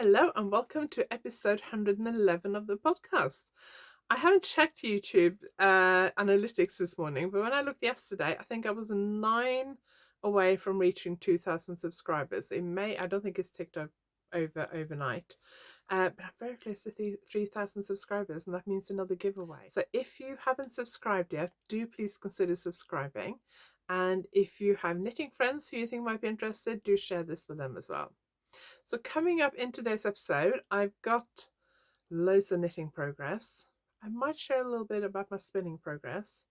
Hello and welcome to episode 111 of the podcast. I haven't checked YouTube analytics this morning, but when I looked yesterday, I think I was 9 away from reaching 2,000 subscribers. In May, I don't think it's ticked over overnight. But I'm very close to 3,000 subscribers, and that means another giveaway. So if you haven't subscribed yet, do please consider subscribing. And if you have knitting friends who you think might be interested, do share this with them as well. So coming up in today's episode, I've got loads of knitting progress. I might share a little bit about my spinning progress.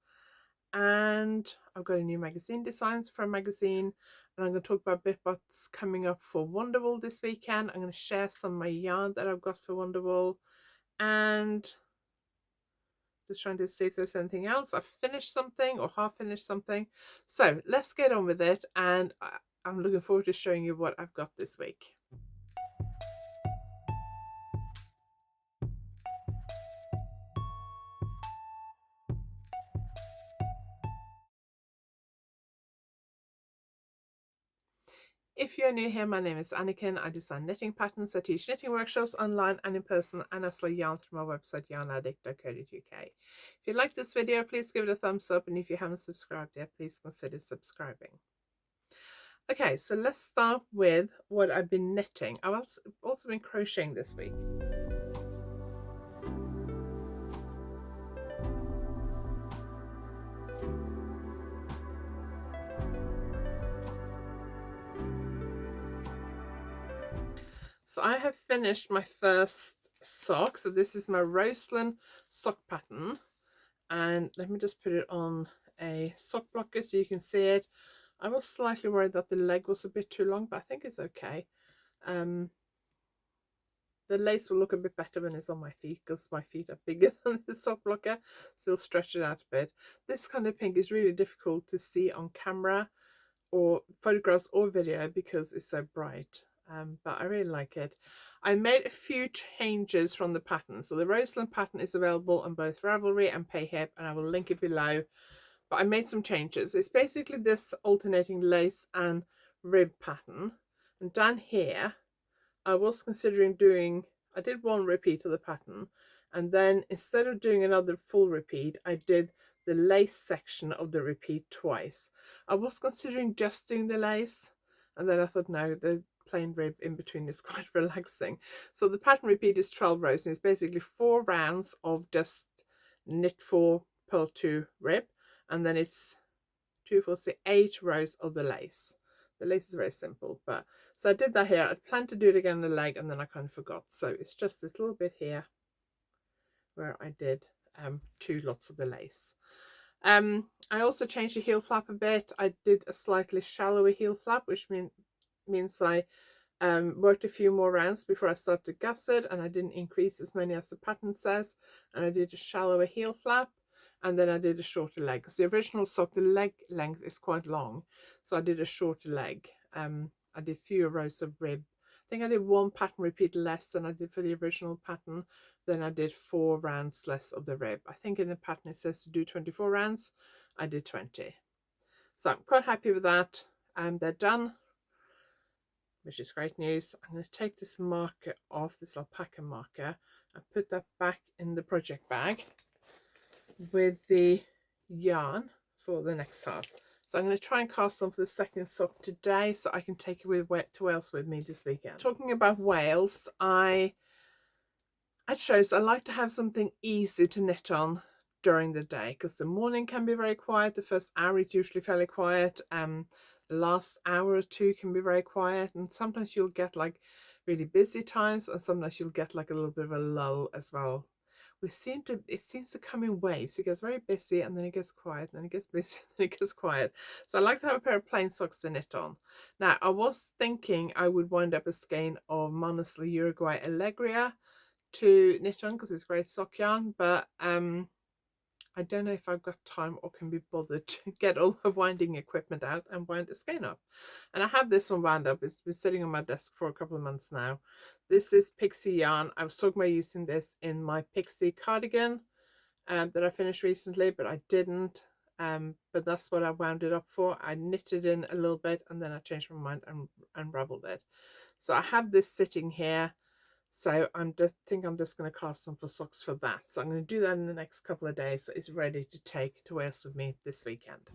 And I've got a new magazine designs for a magazine. And I'm going to talk about a bit what's coming up for Wonderwool this weekend. I'm going to share some of my yarn that I've got for Wonderwool. And just trying to see if there's anything else. I've finished something or half finished something. So let's get on with it. And I'm looking forward to showing you what I've got this week. If you're new here, my name is Anniken. I design knitting patterns. I teach knitting workshops online and in person, and I sell yarn through my website yarnaddict.co.uk. If you like this video, please give it a thumbs up, and if you haven't subscribed yet, please consider subscribing. Okay, so let's start with what I've been knitting. I've also been crocheting this week. So I have finished my first sock. So this is my Roseland sock pattern. And let me just put it on a sock blocker so you can see it. I was slightly worried that the leg was a bit too long, but I think it's okay. The lace will look a bit better when it's on my feet because my feet are bigger than the sock blocker, so it'll stretch it out a bit. This kind of pink is really difficult to see on camera or photographs or video because it's so bright. But I really like it. I made a few changes from the pattern. So the Roseland pattern is available on both Ravelry and Payhip, and I will link it below. But I made some changes. It's basically this alternating lace and rib pattern. And down here, I was considering I did one repeat of the pattern. And then instead of doing another full repeat, I did the lace section of the repeat twice. I was considering just doing the lace. And then I thought, no, the plain rib in between is quite relaxing. So the pattern repeat is 12 rows, and it's basically 4 rounds of just knit 4, purl 2, rib, and then it's 2, 4, 6, 8 rows of the lace. The lace is very simple, but so I did that here. I planned to do it again on the leg, and then I kind of forgot. So it's just this little bit here where I did 2 lots of the lace. I also changed the heel flap a bit. I did a slightly shallower heel flap, which means I worked a few more rounds before I started gusset, and I didn't increase as many as the pattern says, and I did a shallower heel flap, and then I did a shorter leg because the original sock, the leg length is quite long, so I did a shorter leg. I did fewer rows of rib. I think I did 1 pattern repeat less than I did for the original pattern. Then I did 4 rounds less of the rib. I think in the pattern it says to do 24 rounds. I did 20. So I'm quite happy with that. They're done, which is great news. I'm going to take this marker off, this alpaca marker, and put that back in the project bag with the yarn for the next half. So I'm going to try and cast on for the second sock today so I can take it to Wales with me this weekend. Talking about Wales, I chose I like to have something easy to knit on during the day because the morning can be very quiet. The first hour is usually fairly quiet. The last hour or two can be very quiet, and sometimes you'll get like really busy times, and sometimes you'll get like a little bit of a lull as well. It seems to come in waves. It gets very busy and then it gets quiet, and then it gets busy and then it gets quiet. So I like to have a pair of plain socks to knit on. Now I was thinking I would wind up a skein of Monosley Uruguay Allegria to knit on because it's great sock yarn, but I don't know if I've got time or can be bothered to get all the winding equipment out and wind the skein up. And I have this one wound up. It's been sitting on my desk for a couple of months now. This is Pixie yarn. I was talking about using this in my Pixie cardigan that I finished recently, but I didn't. But that's what I wound it up for. I knitted in a little bit and then I changed my mind and unraveled it. So I have this sitting here. So I'm just going to cast on for socks for that. So I'm going to do that in the next couple of days, so it's ready to take to Wales with me this weekend.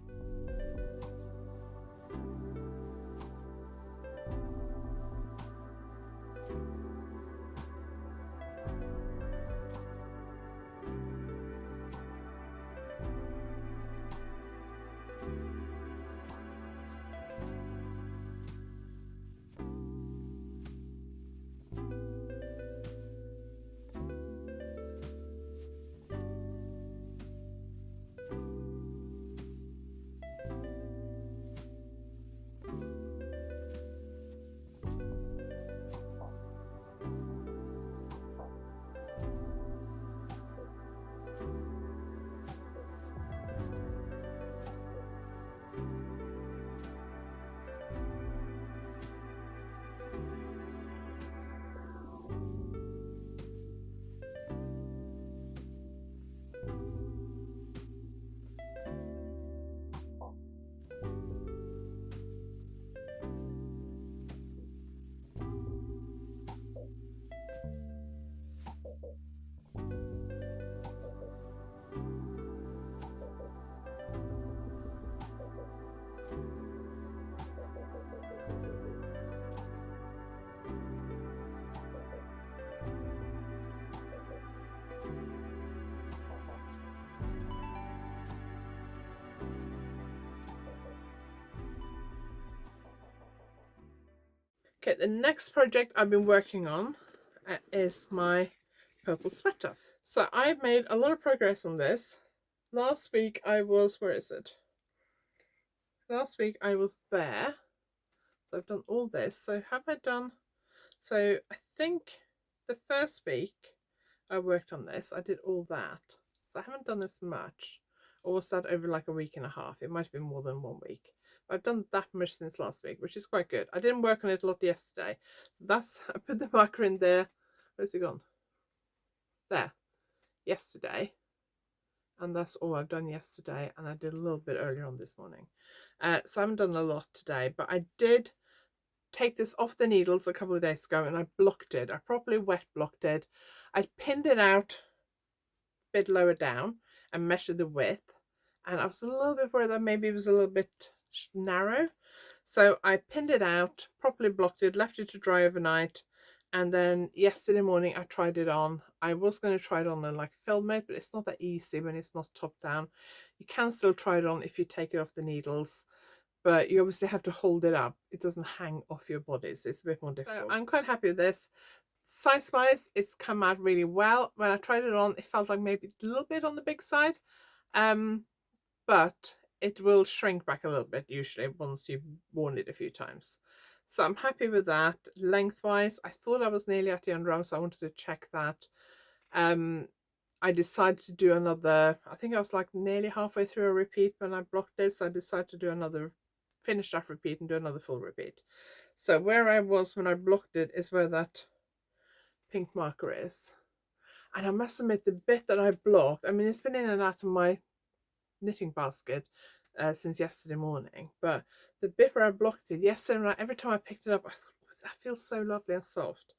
Okay, the next project I've been working on is my purple sweater. So I've made a lot of progress on this. Last week I was, where is it? Last week I was there. So I've done all this. So have I done, so I think the first week I worked on this, I did all that. So I haven't done this much. Or was that over like a week and a half? It might have been more than 1 week. But I've done that much since last week, which is quite good. I didn't work on it a lot yesterday. That's, I put the marker in there. Where's it gone? There. Yesterday. And that's all I've done yesterday. And I did a little bit earlier on this morning. So I haven't done a lot today. But I did take this off the needles a couple of days ago and I blocked it. I properly wet blocked it. I pinned it out a bit lower down and measured the width, and I was a little bit worried that maybe it was a little bit narrow, so I pinned it out, properly blocked it, left it to dry overnight, and then yesterday morning I tried it on. I was going to try it on and like film it, but it's not that easy when it's not top down. You can still try it on if you take it off the needles, but you obviously have to hold it up. It doesn't hang off your body, so it's a bit more difficult. So I'm quite happy with this. Size wise, it's come out really well. When I tried it on, it felt like maybe a little bit on the big side, but it will shrink back a little bit usually once you've worn it a few times. So I'm happy with that. Lengthwise, I thought I was nearly at the underarm, so I wanted to check that. I decided to do another, I think I was like nearly halfway through a repeat when I blocked it, so I decided to do another, finish that repeat and do another full repeat. So where I was when I blocked it is where that pink marker is. And I must admit, the bit that I blocked, I mean, it's been in and out of my knitting basket since yesterday morning, but the bit where I blocked it yesterday, every time I picked it up, I thought, that feels so lovely and soft.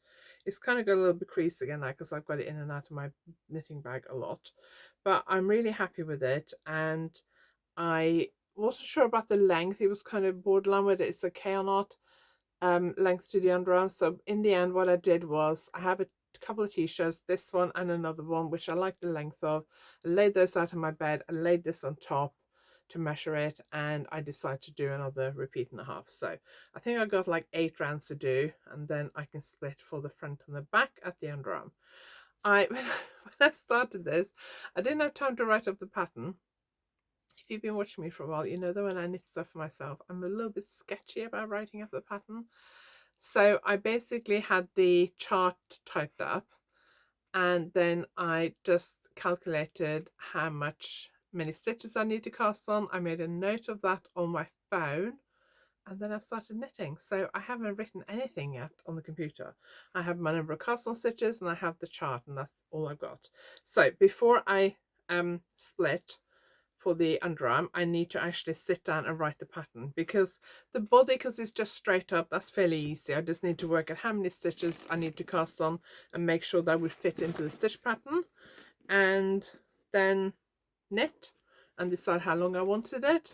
It's kind of got a little bit creased again now because I've got it in and out of my knitting bag a lot, but I'm really happy with it. And I wasn't sure about the length. It was kind of borderline whether it's okay or not, length to the underarm. So in the end, what I did was, I have a couple of t-shirts, this one and another one, which I like the length of. I laid those out on my bed. I laid this on top to measure it, and I decided to do another repeat and a half. So I think I got like 8 rounds to do, and then I can split for the front and the back at the underarm. When I started this, I didn't have time to write up the pattern. If you've been watching me for a while, you know that when I knit stuff for myself, I'm a little bit sketchy about writing up the pattern. So I basically had the chart typed up, and then I just calculated how many stitches I need to cast on. I made a note of that on my phone, and then I started knitting. So I haven't written anything yet on the computer. I have my number of cast on stitches and I have the chart, and that's all I've got. So before I split for the underarm, I need to actually sit down and write the pattern, because the body, because it's just straight up, that's fairly easy. I just need to work out how many stitches I need to cast on and make sure that would fit into the stitch pattern, and then knit and decide how long I wanted it.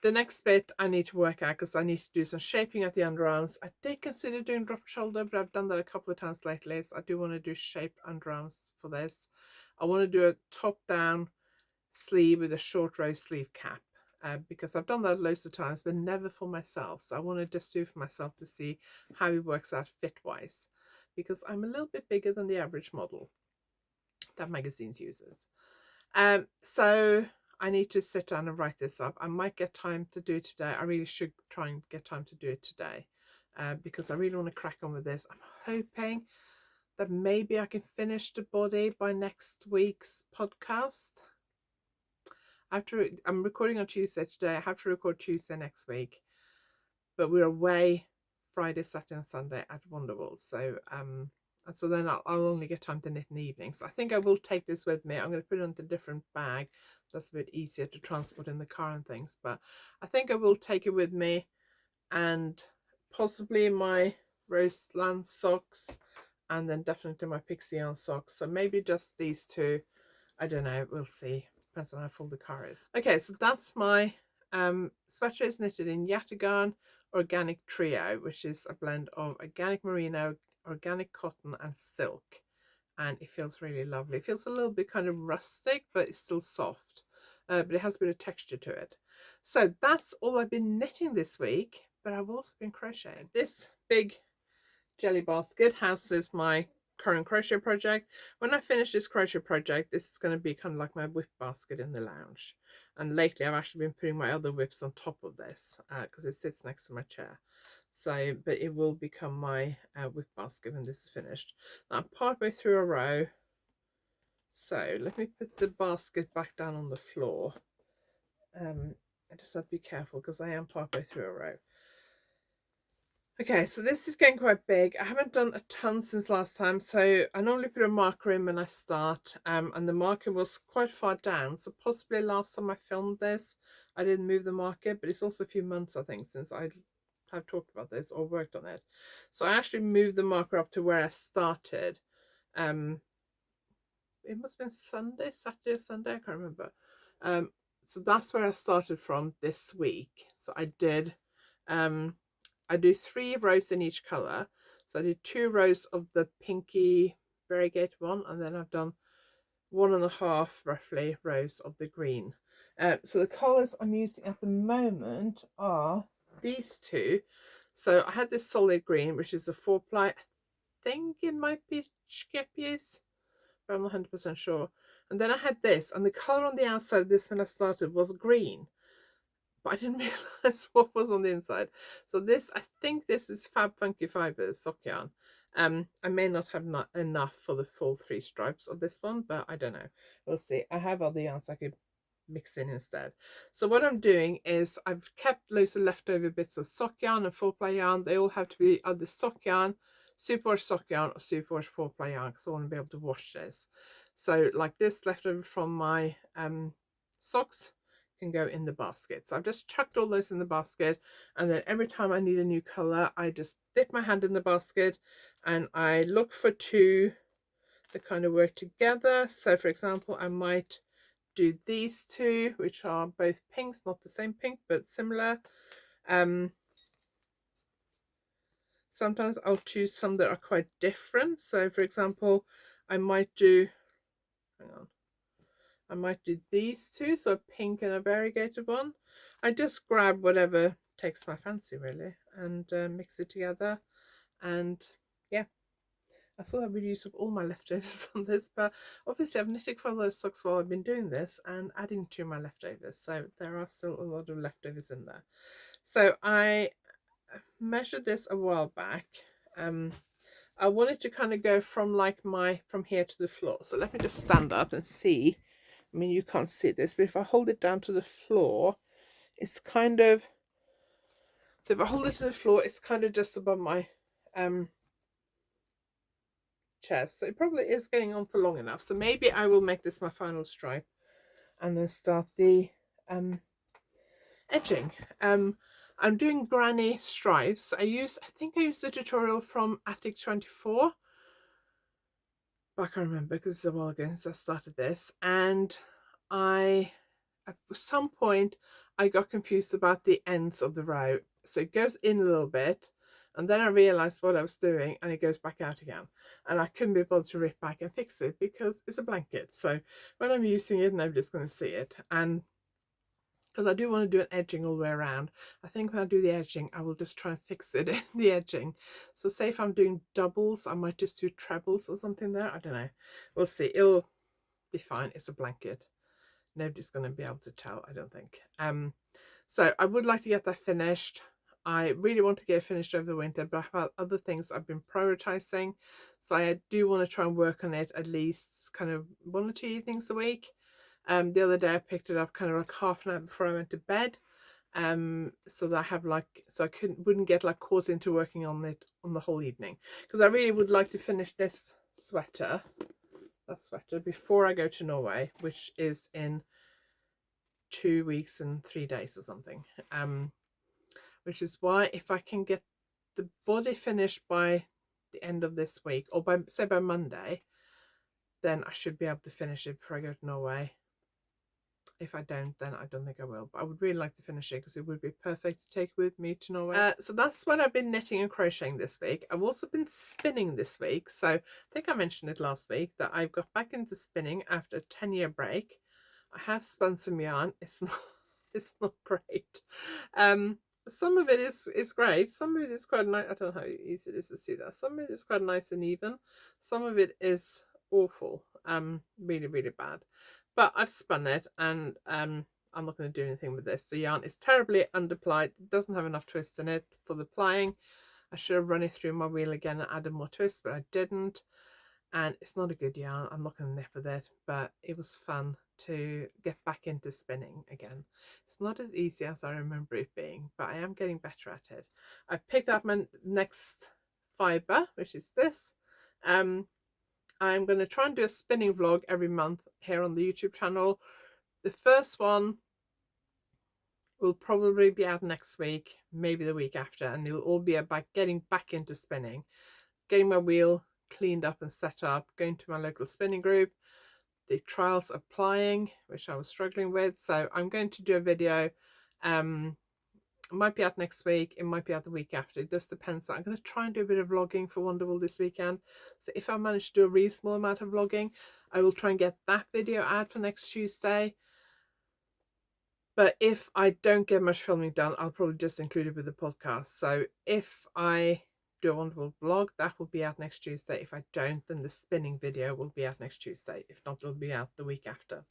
The next bit I need to work out, because I need to do some shaping at the underarms. I did consider doing drop shoulder, but I've done that a couple of times lately, so I do want to do shaped underarms for this. I want to do a top down sleeve with a short row sleeve cap, because I've done that loads of times but never for myself, so I want to just do for myself to see how it works out fit wise, because I'm a little bit bigger than the average model that magazines uses. So I need to sit down and write this up. I might get time to do it today. I really should try and get time to do it today, because I really want to crack on with this. I'm hoping that maybe I can finish the body by next week's podcast. I'm recording on Tuesday today. I have to record Tuesday next week, but we're away Friday, Saturday and Sunday at Wonderwool, so so then I'll only get time to knit in the evening. So I think I will take this with me. I'm going to put it into a different bag. That's a bit easier to transport in the car and things, but I think I will take it with me, and possibly my Roseland socks, and then definitely my Pixie yarn socks. So maybe just these two. I don't know, we'll see. Depends on how full the car is. Okay, so that's my sweater. Is knitted in Yataghan Organic Trio, which is a blend of organic merino, organic cotton and silk, and it feels really lovely. It feels a little bit kind of rustic, but it's still soft, but it has a bit of texture to it. So that's all I've been knitting this week, but I've also been crocheting. This big jelly basket houses my current crochet project. When I finish this crochet project, this is going to be kind of like my whip basket in the lounge, and lately I've actually been putting my other whips on top of this, because it sits next to my chair. So, but it will become my whip basket when this is finished. Now I'm partway through a row, so let me put the basket back down on the floor. I just have to be careful because I am partway through a row. Okay, so this is getting quite big. I haven't done a ton since last time, so I normally put a marker in when I start, and the marker was quite far down, so possibly last time I filmed this I didn't move the marker, but it's also a few months I think since I have talked about this or worked on it. So I actually moved the marker up to where I started. It must have been Sunday, Saturday or Sunday, I can't remember. So that's where I started from this week. So I did I do 3 rows in each colour. So I did 2 rows of the pinky variegated one, and then I've done 1.5 roughly rows of the green. So the colours I'm using at the moment are these two. So I had this solid green, which is a 4-ply. I think it might be Skepjes, but I'm not 100% sure. And then I had this, and the colour on the outside of this when I started was green, but I didn't realise what was on the inside. So this, I think this is Fab Funky Fibers sock yarn. I may not have enough for the full 3 stripes of this one, but I don't know. We'll see. I have other yarns I could mix in instead. So what I'm doing is I've kept loads of leftover bits of sock yarn and 4-ply yarn. They all have to be either sock yarn, superwash sock yarn, or superwash 4-ply yarn, because I want to be able to wash this. So like this leftover from my socks can go in the basket. So I've just chucked all those in the basket, and then every time I need a new color I just dip my hand in the basket and I look for 2 that kind of work together. So for example, I might do these 2, which are both pinks, not the same pink but similar. Sometimes I'll choose some that are quite different. So for example, I might do, hang on, I might do these 2, so a pink and a variegated one. I just grab whatever takes my fancy really, and mix it together. And yeah, I thought I would use up all my leftovers on this, but obviously I've knitted for those socks while I've been doing this and adding to my leftovers, so there are still a lot of leftovers in there. So I measured this a while back. I wanted to kind of go from from here to the floor. So let me just stand up and see. I mean, you can't see this, but if I hold it down to the floor, it's kind of, so if I hold it to the floor, it's kind of just above my chest. So it probably is getting on for long enough. So maybe I will make this my final stripe and then start the edging. I'm doing granny stripes. I think I used the tutorial from Attic 24, but I can't remember because it's a while ago since I started this, and at some point I got confused about the ends of the row. So it goes in a little bit, and then I realized what I was doing, and it goes back out again, and I couldn't be able to rip back and fix it because it's a blanket. So when I'm using it, nobody's going to see it. And because I do want to do an edging all the way around, I think when I do the edging I will just try and fix it in the edging. So say if I'm doing doubles, I might just do trebles or something there. I don't know, we'll see. It'll be fine. It's a blanket, nobody's going to be able to tell, I don't think. So I would like to get that finished. I really want to get it finished over the winter, but I've had other things I've been prioritizing, so I do want to try and work on it at least kind of 1 or 2 evenings a week. The other day I picked it up kind of like half an hour before I went to bed, so that I have so I wouldn't get like caught into working on it on the whole evening, because I really would like to finish this sweater, before I go to Norway, which is in 2 weeks and 3 days or something. Which is why if I can get the body finished by the end of this week, or by Monday, then I should be able to finish it before I go to Norway. If I don't, then I don't think I will, but I would really like to finish it because it would be perfect to take with me to Norway. So that's what I've been knitting and crocheting this week. I've also been spinning this week, so I think I mentioned it last week that I've got back into spinning after a 10-year break. I have spun some yarn. It's not great. Some of it is great, some of it is quite nice. I don't know how easy it is to see that. Some of it is quite nice and even, some of it is awful, really bad. But I've spun it, and I'm not going to do anything with this. The yarn is terribly underplied. It doesn't have enough twist in it for the plying. I should have run it through my wheel again and added more twist, but I didn't. And it's not a good yarn. I'm not going to knit with it, but it was fun to get back into spinning again. It's not as easy as I remember it being, but I am getting better at it. I picked up my next fibre, which is this. I'm going to try and do a spinning vlog every month here on the YouTube channel. The first one will probably be out next week, maybe the week after, and it'll all be about getting back into spinning, getting my wheel cleaned up and set up, going to my local spinning group, the trials of plying, which I was struggling with. So I'm going to do a video. It might be out next week, it might be out the week after, it just depends. So I'm going to try and do a bit of vlogging for Wonderwool this weekend. So if I manage to do a reasonable amount of vlogging, I will try and get that video out for next Tuesday. But if I don't get much filming done, I'll probably just include it with the podcast. So if I do a Wonderwool vlog, that will be out next Tuesday. If I don't, then the spinning video will be out next Tuesday. If not, it'll be out the week after.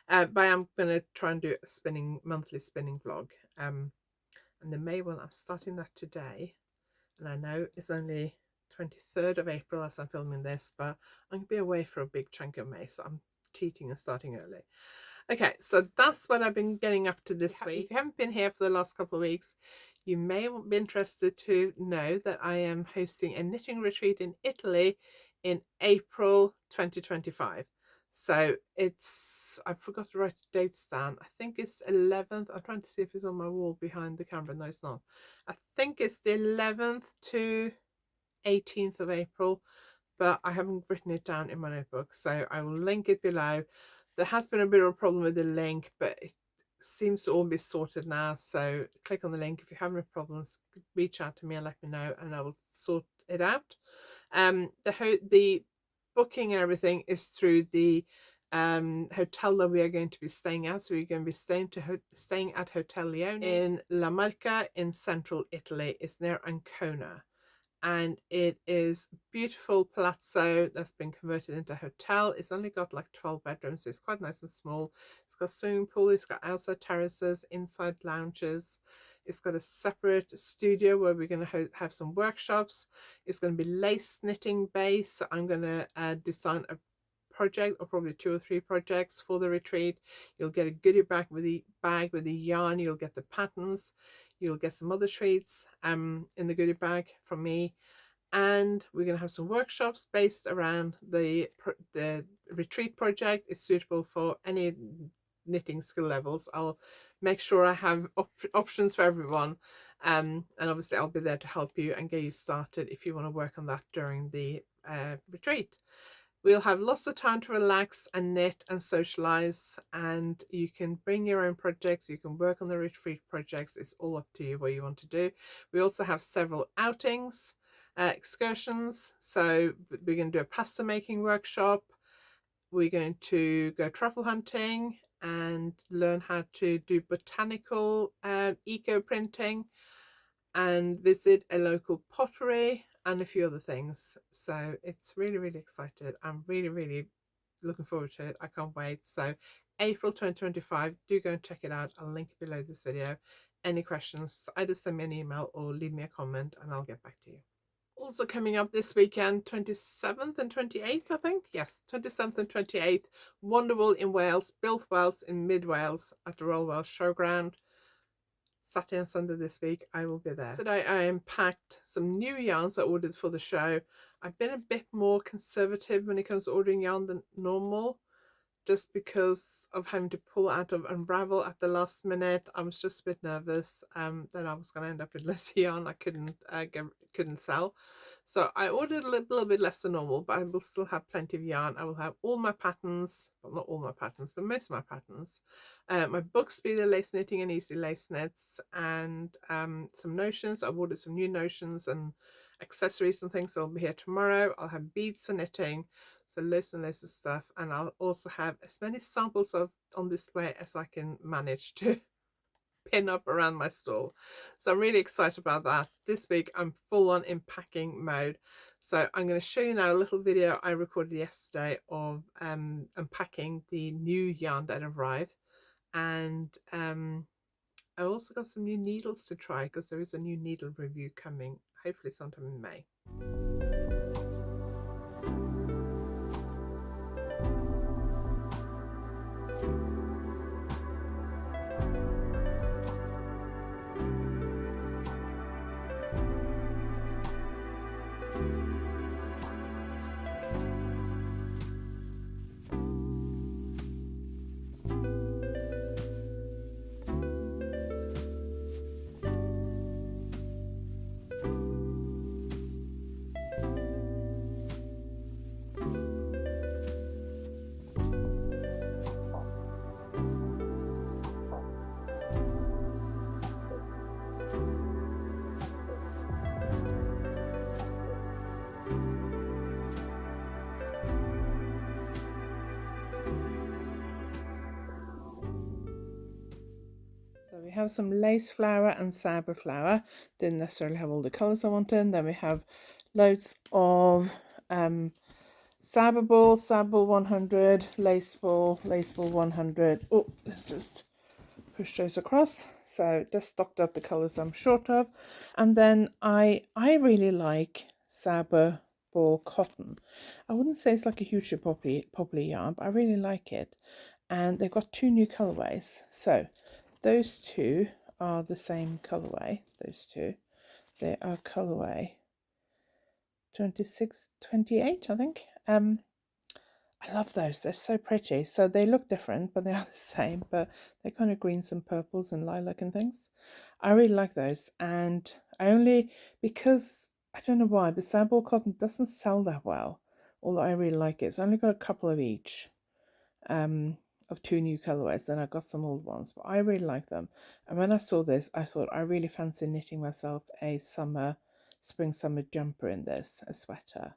But I'm going to try and do a monthly spinning vlog. And the May one, I'm starting that today, and I know it's only 23rd of April as I'm filming this, but I'm going to be away for a big chunk of May, so I'm cheating and starting early. Okay, so that's what I've been getting up to this week. If you haven't been here for the last couple of weeks, you may be interested to know that I am hosting a knitting retreat in Italy in April 2025. So I forgot to write the dates down. I think it's 11th. I'm trying to see if it's on my wall behind the camera. No, it's not. I think it's the 11th to 18th of April, but I haven't written it down in my notebook, so I will link it below. There has been a bit of a problem with the link, but it seems to all be sorted now. So click on the link. If you have any problems, reach out to me and let me know, and I will sort it out. The booking and everything is through the hotel that we are going to be staying at. So we're going to be staying at Hotel Leone in La Marca in central Italy. It's near Ancona, and it is beautiful palazzo that's been converted into a hotel. It's only got like 12 bedrooms. It's quite nice and small. It's got a swimming pool. It's got outside terraces, inside lounges. It's got a separate studio where we're going to have some workshops. It's going to be lace knitting based. So I'm going to design a project, or probably 2 or 3 projects for the retreat. You'll get a goodie bag with the yarn. You'll get the patterns. You'll get some other treats in the goodie bag from me. And we're going to have some workshops based around the retreat project. It's suitable for any knitting skill levels. I'll make sure I have options for everyone, and obviously I'll be there to help you and get you started if you want to work on that during the retreat. We'll have lots of time to relax and knit and socialize, and you can bring your own projects, you can work on the retreat projects. It's all up to you what you want to do. We also have several outings, excursions. So we're going to do a pasta making workshop, we're going to go truffle hunting and learn how to do botanical eco printing, and visit a local pottery and a few other things. So it's really, really excited. I'm really, really looking forward to it. I can't wait. So April 2025, do go and check it out. I'll link it below this video. Any questions, either send me an email or leave me a comment and I'll get back to you. Also coming up this weekend, 27th and 28th, I think. Yes, 27th and 28th, Wonderwool in Wales, Built Wales in Mid Wales at the Royal Welsh Showground. Saturday and Sunday this week, I will be there. Today I unpacked some new yarns I ordered for the show. I've been a bit more conservative when it comes to ordering yarn than normal, just because of having to pull out of Unravel at the last minute. I was just a bit nervous that I was going to end up with less yarn I couldn't sell. So I ordered a little bit less than normal, but I will still have plenty of yarn. I will have all my patterns, well, not all my patterns, but most of my patterns. My book Speed of Lace Knitting and Easy Lace Knits, and some notions. I've ordered some new notions and accessories and things. So I'll be here tomorrow. I'll have beads for knitting, so loads and loads of stuff, and I'll also have as many samples on display as I can manage to pin up around my stall. So I'm really excited about that. This week I'm full on in packing mode. So I'm going to show you now a little video I recorded yesterday of unpacking the new yarn that arrived, and I also got some new needles to try because there is a new needle review coming, hopefully sometime in May. So we have some lace flower and Sabre flower. Didn't necessarily have all the colours I wanted. Then we have loads of Sabre ball 100, lace ball 100. Oh, let's just push those across. So just stocked up the colours I'm short of. And then I really like Sabre ball cotton. I wouldn't say it's like a hugely popular yarn, but I really like it. And they've got two new colourways. So those two are the same colourway. Those two, they are colourway 26, 28, I think. I love those. They're so pretty. So they look different, but they are the same. But they're kind of greens and purples and lilac and things. I really like those. And I only, because I don't know why, but Sabre cotton doesn't sell that well. Although I really like it. It's only got a couple of each. Of two new colorways, and I got some old ones, but I really like them. And when I saw this, I thought I really fancy knitting myself a spring summer jumper in this, a sweater,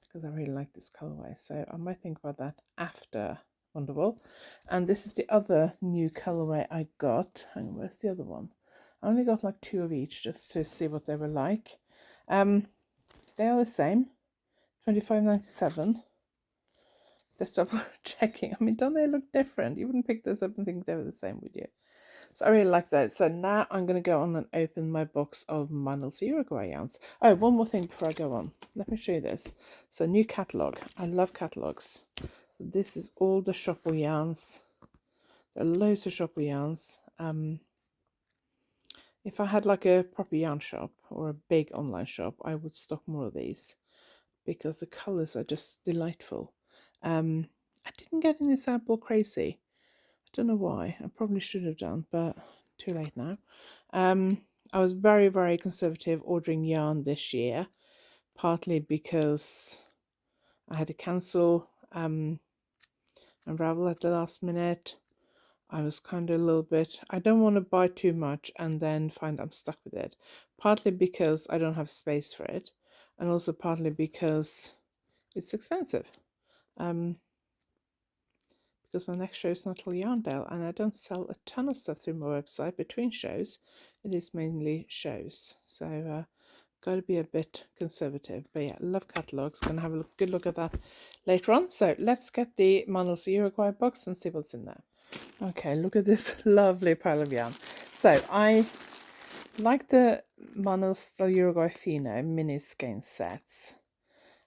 because I really like this colorway. So I might think about that after Wonderwool. And this is the other new colorway I got. Hang on, where's the other one? I only got like two of each just to see what they were like. They are the same, $25.97. Just double checking. I mean, don't they look different? You wouldn't pick those up and think they were the same, would you? So I really like that. So now I'm going to go on and open my box of my little Uruguay yarns. Oh, one more thing before I go on. Let me show you this. So new catalogue. I love catalogues. So this is all the Shopwell yarns. There are loads of Shopwell yarns. If I had like a proper yarn shop or a big online shop, I would stock more of these because the colours are just delightful. And I didn't get any sample crazy. I don't know why. I probably should have done, but too late now. I was very, very conservative ordering yarn this year, partly because I had to cancel Unravel at the last minute. I was kind of a little bit, I don't want to buy too much and then find I'm stuck with it. Partly because I don't have space for it, and also partly because it's expensive. Because my next show is not till Yarndale, and I don't sell a ton of stuff through my website between shows. It is mainly shows, so got to be a bit conservative. But yeah, love catalogues. Gonna have a good look at that later on. So let's get the Manos Uruguay box and see what's in there. Okay, look at this lovely pile of yarn. So I like the Manos Uruguay Fino mini skein sets.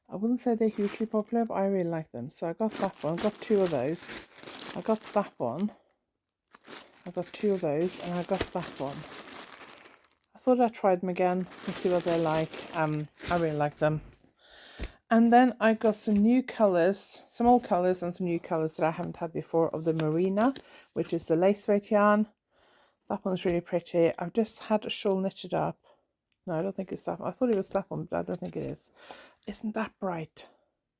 I wouldn't say they're hugely popular, but I really like them. So I got that one, got two of those. I got that one. I got two of those, and I got that one. I thought I'd try them again and see what they're like. I really like them. And then I got some new colours, some old colours and some new colours that I haven't had before of the Marina, which is the lace weight yarn. That one's really pretty. I've just had a shawl knitted up. No, I don't think it's that one. I thought it was that one, but I don't think it is. Isn't that bright?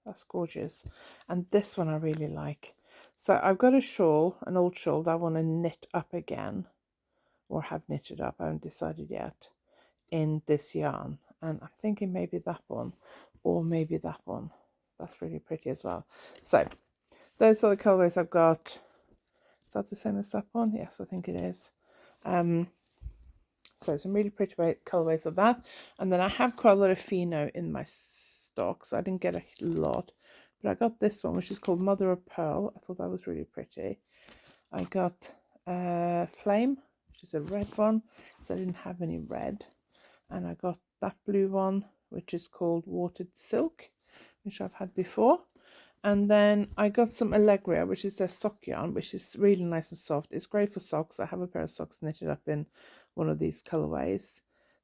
That's gorgeous. And this one I really like. So I've got a shawl, an old shawl that I want to knit up again, or have knitted up. I haven't decided yet, in this yarn. And I'm thinking maybe that one, or maybe that one. That's really pretty as well. So those are the colorways I've got. Is that the same as that one? Yes, I think it is. So some really pretty colorways of that. And then I have quite a lot of Fino in my stock, so I didn't get a lot. But I got this one, which is called Mother of Pearl. I thought that was really pretty. I got Flame, which is a red one, because I didn't have any red. And I got that blue one, which is called Watered Silk, which I've had before. And then I got some Allegria, which is their sock yarn, which is really nice and soft. It's great for socks. I have a pair of socks knitted up in one of these colorways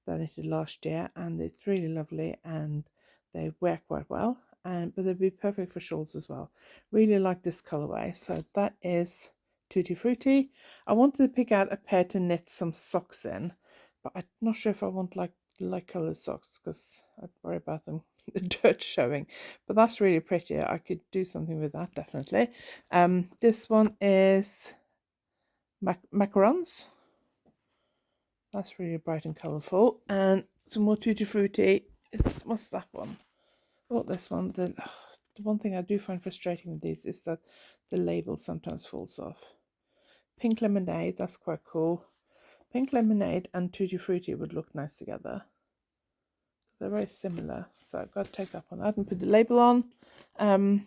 that I knitted last year, and it's really lovely, and they wear quite well. But they'd be perfect for shawls as well. Really like this colorway. So that is Tutti Frutti. I wanted to pick out a pair to knit some socks in, but I'm not sure if I want like light colored socks, because I'd worry about them the dirt showing. But that's really pretty. I could do something with that, definitely. This one is macarons. That's really bright and colourful. And some more Tutti Frutti. What's that one? Oh, this one. The one thing I do find frustrating with these is that the label sometimes falls off. Pink Lemonade, that's quite cool. Pink Lemonade and Tutti Frutti would look nice together. They're very similar, so I've got to take up on that and put the label on. And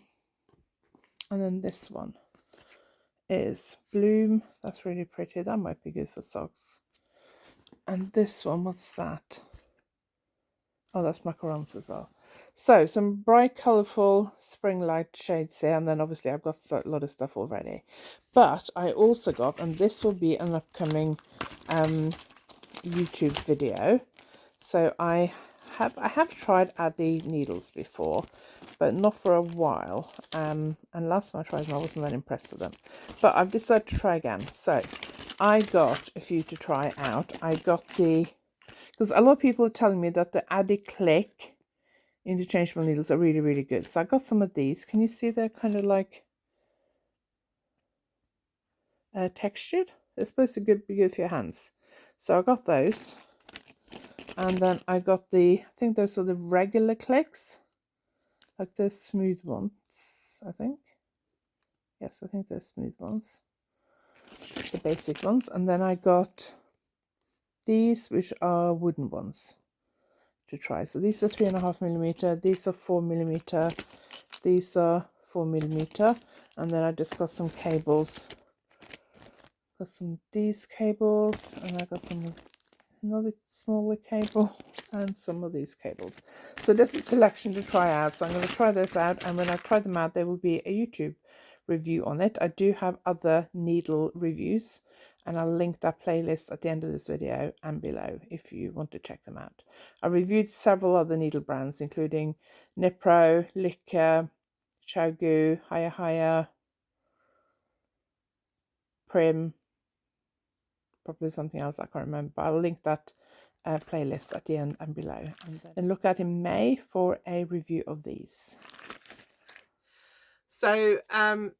then this one is Bloom. That's really pretty. That might be good for socks. And this one, what's that? Oh, that's macarons as well. So some bright, colourful spring light shades here, and then obviously I've got a lot of stuff already. But I also got, and this will be an upcoming YouTube video. So I have tried Addi needles before, but not for a while. And last time I tried them, I wasn't that impressed with them. But I've decided to try again. So I got a few to try out. I got because a lot of people are telling me that the Addi Click interchangeable needles are really, really good. So I got some of these. Can you see they're kind of like textured? They're supposed to be good for your hands. So I got those. And then I got I think those are the regular clicks, like the smooth ones, I think. Yes, I think they're smooth ones, the basic ones. And then I got these, which are wooden ones to try. So these are 3.5mm, these are 4mm, these are 4mm. And then I just got some cables. Got some these cables, and I got another smaller cable and some of these cables. So there's a selection to try out, so I'm going to try those out, and when I try them out there will be a YouTube review on it. I do have other needle reviews, and I'll link that playlist at the end of this video and below if you want to check them out. I reviewed several other needle brands, including Nipro, Licker, Chowgu, Haya Haya, Prim, probably something else I can't remember, but I'll link that playlist at the end and below. And then look at in May for a review of these. So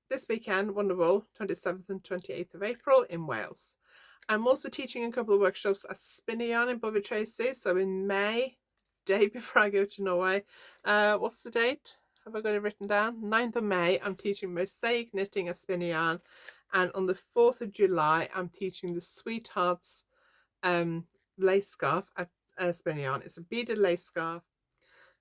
this weekend, Wonderwool, 27th and 28th of April in Wales. I'm also teaching a couple of workshops at Spinner Yarn in Bovey Tracy. So in May, day before I go to Norway. What's the date? Have I got it written down? 9th of May, I'm teaching mosaic knitting at Spinner Yarn. And on the 4th of July, I'm teaching the Sweethearts lace scarf at Spinner Yarn. It's a beaded lace scarf.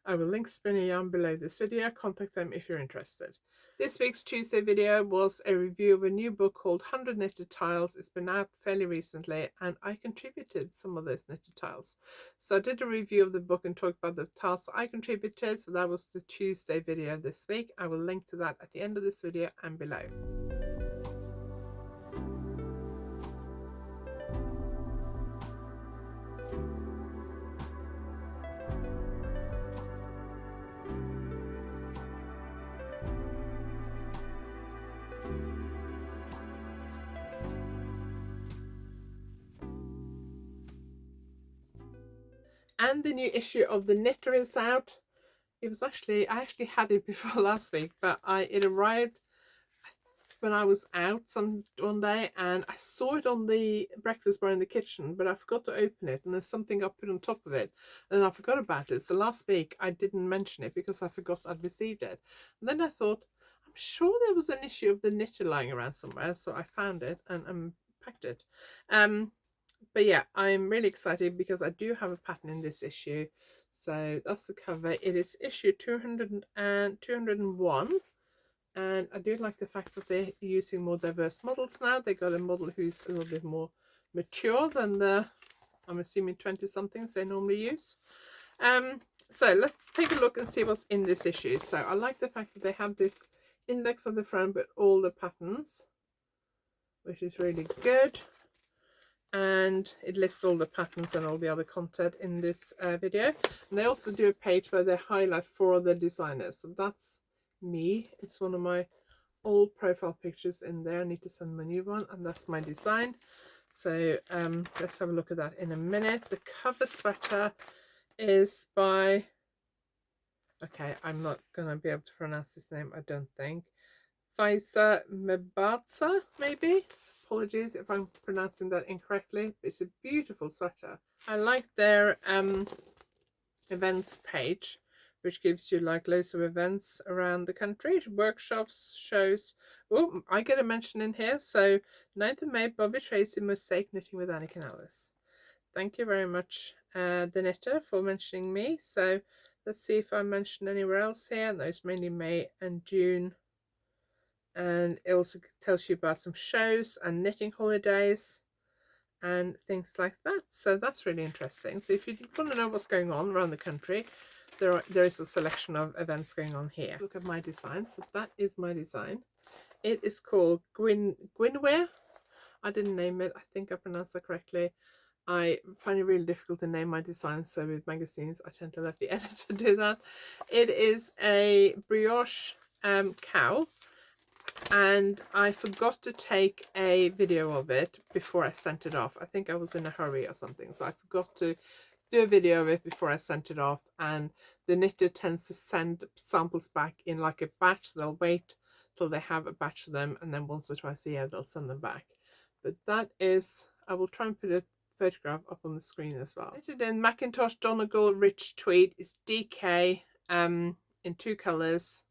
I will link Spinner Yarn below this video. Contact them if you're interested. This week's Tuesday video was a review of a new book called 100 Knitted Tiles. It's been out fairly recently and I contributed some of those knitted tiles. So I did a review of the book and talked about the tiles I contributed. So that was the Tuesday video this week. I will link to that at the end of this video and below. And the new issue of The Knitter is out. It was I actually had it before last week, but it arrived when I was out one day and I saw it on the breakfast bar in the kitchen, but I forgot to open it and there's something I put on top of it and I forgot about it. So last week I didn't mention it because I forgot I'd received it. And then I thought, I'm sure there was an issue of The Knitter lying around somewhere, so I found it and packed it. But yeah, I'm really excited because I do have a pattern in this issue. So that's the cover. It is issue 201. And I do like the fact that they're using more diverse models now. They got a model who's a little bit more mature than the, I'm assuming, 20-somethings they normally use. So let's take a look and see what's in this issue. So I like the fact that they have this index on the front with all the patterns, which is really good. And it lists all the patterns and all the other content in this video. And they also do a page where they highlight 4 other designers. So that's me. It's one of my old profile pictures in there. I need to send my new one, and that's my design. So let's have a look at that in a minute. The cover sweater is by, okay, I'm not gonna be able to pronounce his name, I don't think. Faisa Mebatsa, maybe. Apologies if I'm pronouncing that incorrectly. It's a beautiful sweater. I like their events page, which gives you like loads of events around the country, workshops, shows. Oh, I get a mention in here. So 9th of May, Bovey Tracy Mosaic Knitting with Anniken and Allis. Thank you very much, the knitter, for mentioning me. So let's see if I mentioned anywhere else here. Those mainly May and June. And it also tells you about some shows and knitting holidays and things like that. So that's really interesting. So if you want to know what's going on around the country, there is a selection of events going on here. Look at my design. So that is my design. It is called Gwynwear. I didn't name it. I think I pronounced that correctly. I find it really difficult to name my designs, so with magazines I tend to let the editor do that. It is a brioche cowl. And I forgot to take a video of it before I sent it off. I think I was in a hurry or something, so I forgot to do a video of it before I sent it off. And the knitter tends to send samples back in like a batch, so they'll wait till they have a batch of them, and then once or twice a year they'll send them back. But that is, I will try and put a photograph up on the screen as well. Knitted in Macintosh Donegal Rich Tweed. It's DK in 2 colours,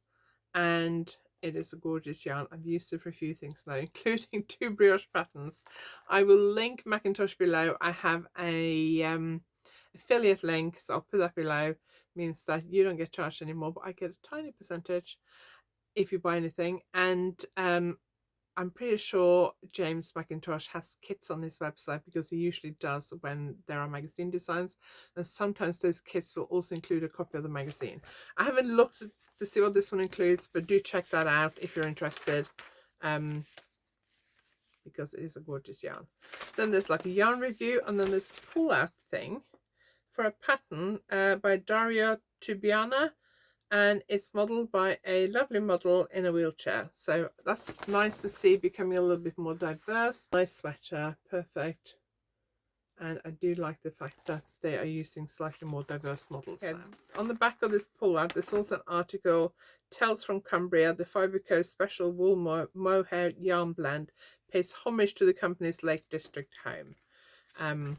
and it is a gorgeous yarn. I've used it for a few things now, including 2 brioche patterns. I will link Macintosh below. I have a affiliate link, so I'll put that below. It means that you don't get charged anymore, but I get a tiny percentage if you buy anything. And I'm pretty sure James Macintosh has kits on his website, because he usually does when there are magazine designs, and sometimes those kits will also include a copy of the magazine. I haven't looked to see what this one includes, but do check that out if you're interested, because it is a gorgeous yarn. Then there's like a yarn review, and then there's a pull out thing for a pattern by Daria Tubiana, and it's modelled by a lovely model in a wheelchair, so that's nice to see becoming a little bit more diverse. Nice sweater, perfect. And I do like the fact that they are using slightly more diverse models. Okay. On the back of this pull-out, there's also an article, Tales from Cumbria, the Fiberco Special Wool Mohair Yarn Blend pays homage to the company's Lake District home. And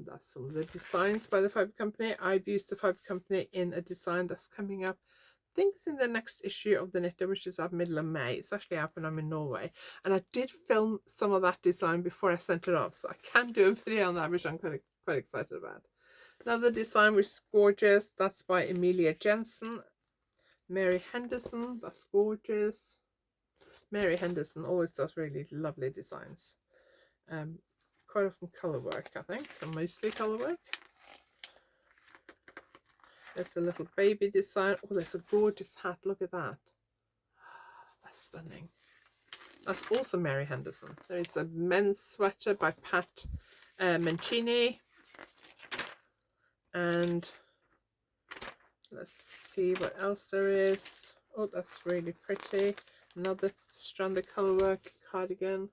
that's some of the designs by the Fiber Company. I've used the Fiber Company in a design that's coming up, I think it's in the next issue of the Knitter, which is at middle of May. It's actually out when I'm in Norway, and I did film some of that design before I sent it off, so I can do a video on that, which I'm quite excited about. Another design which is gorgeous, that's by Emilia Jensen. Mary Henderson, that's gorgeous. Mary Henderson always does really lovely designs. Quite often colour work, I think, and mostly colour work. There's a little baby design. Oh, there's a gorgeous hat. Look at that. That's stunning. That's also Mary Henderson. There is a men's sweater by Pat Mancini. And let's see what else there is. Oh, that's really pretty. Another strand of colour work cardigan.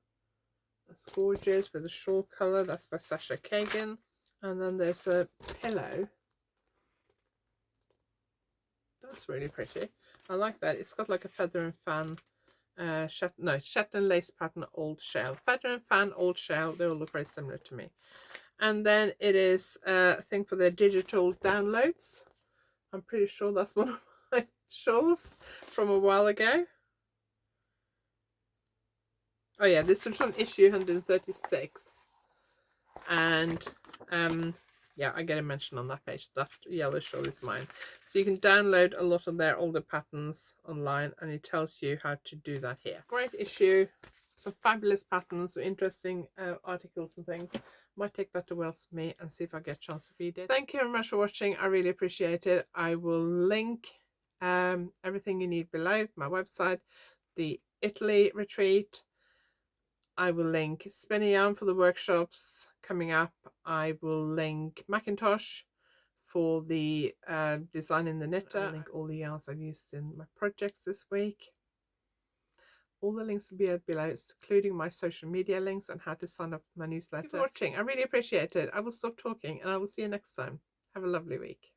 That's gorgeous with a shawl colour. That's by Sasha Kagan. And then there's a pillow. That's really pretty. I like that. It's got like a feather and fan, Shetland lace pattern, old shell. Feather and fan, old shell. They all look very similar to me. And then it is a thing for their digital downloads. I'm pretty sure that's one of my shawls from a while ago. Oh yeah, this was from issue 136. And yeah, I get a mention on that page. That yellow shawl is mine. So you can download a lot of their older patterns online, and it tells you how to do that here. Great issue, some fabulous patterns, interesting articles and things. Might take that to Wales for me and see if I get a chance to read it. Thank you very much for watching. I really appreciate it. I will link everything you need below. My website, the Italy retreat. I will link spinning yarn for the workshops coming up. I will link Macintosh for the design in the knitter. I'll link all the yarns I've used in my projects this week. All the links will be below, including my social media links and how to sign up for my newsletter. Thank you for watching. I really appreciate it. I will stop talking and I will see you next time. Have a lovely week.